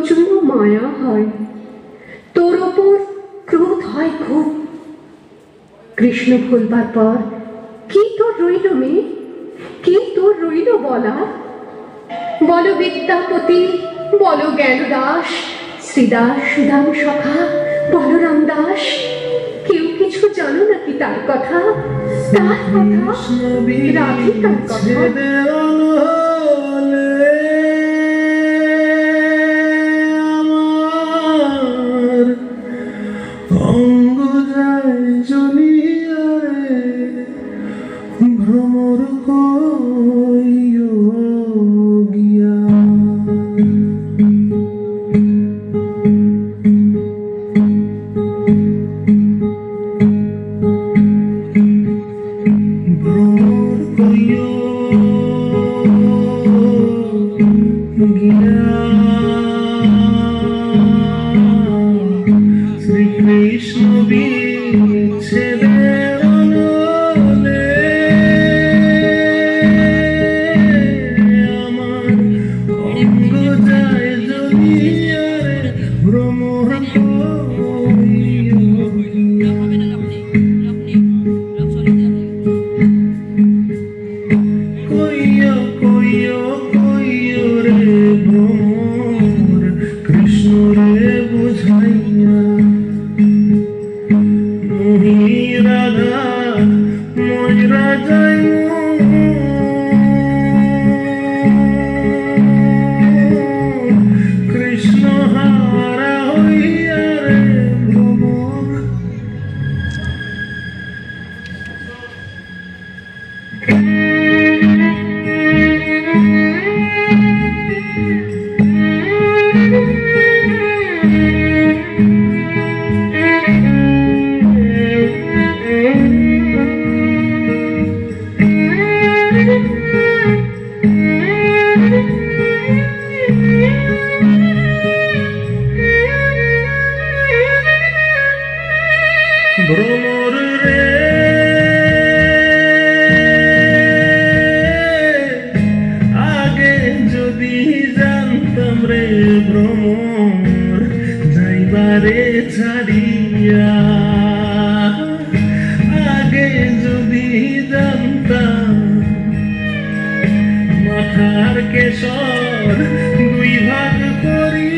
প্রচুর মায়া হয়, তোর ওপর ক্রোধ হয় খুব। কৃষ্ণ ভুলবার পর কি তোর রইল মেয়ে, কি তোর রইল বলার? বলো বিদ্যাপতি, বলো জ্ঞানদাস, শ্রীদাস, সুদাম সখা, বলরাম দাস, কেউ কিছু জানো নাকি তার কথা? তার কথা, রাধিকার কথা। ভ্রমর কইও গিয়া ভ্রমর কইও গিয়া শ্রীকৃষ্ণ বিচ্ছেদে ভ্রমর রে আগে যদি জানতাম রে ভ্রমর যাইবারে ছাড়িয়া, আগে যদি জানতাম মাথার কেশর দুই ভাগ করি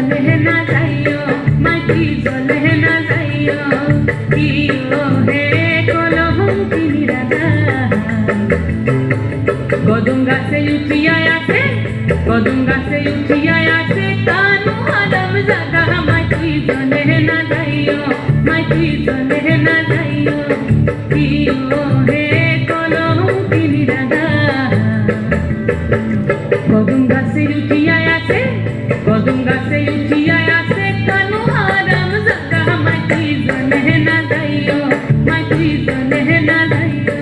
জলে না যাইও মাটি জলে না যাইও কিও হে কলহঙ্কিনী রাধা কদম গাছে উঠিয়া আছে কদম গাছে উঠিয়া আছে কানু আদম জাগা মাটি জলে না যাইও মাটি জলে না যাইও কিও হে কলহঙ্কিনী রাধা কদম গাছে উঠিয়া আছে কদম গাছে উঠিয়া আছে কানু আদম জাগা মাটি জলে না যাইও মাটি জলে না যাইও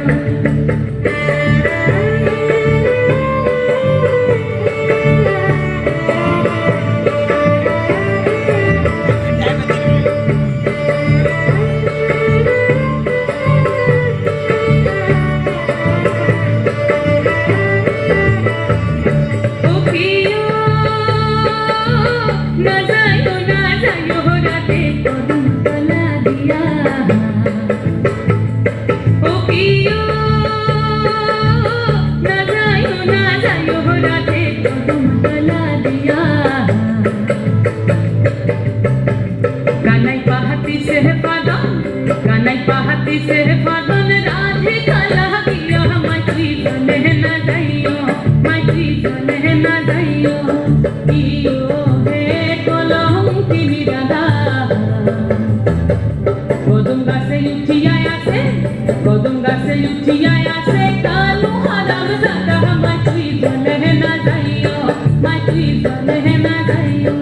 कानाई पहाती से फादन राधे काला किया मैत्री जले ना जाइयो मैत्री जले ना जाइयो कियो हे कलहंकिनी राधा कदम गाছে उठिया आसे कदम गाছে उठिया आसे कालू हराम जागा मैत्री जले ना जाइयो मैत्री जले ना जाइयो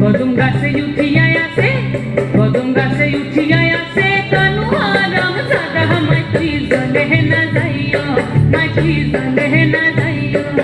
कदम गाছে उठिया आसे कदम गाছে उठिया आसे कानू आराम जागा मैत्री जले ना जाइयो मैत्री जले ना जाइयो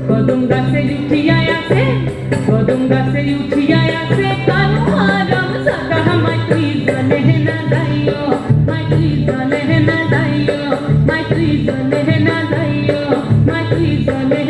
कदम गाছে उठिया आसे कदम गाছে उठिया आसे कानू आराम जागा मैत्री जले ना जाइयो मैत्री जले ना जाइयो मैत्री जले ना जाइयो मैत्री जले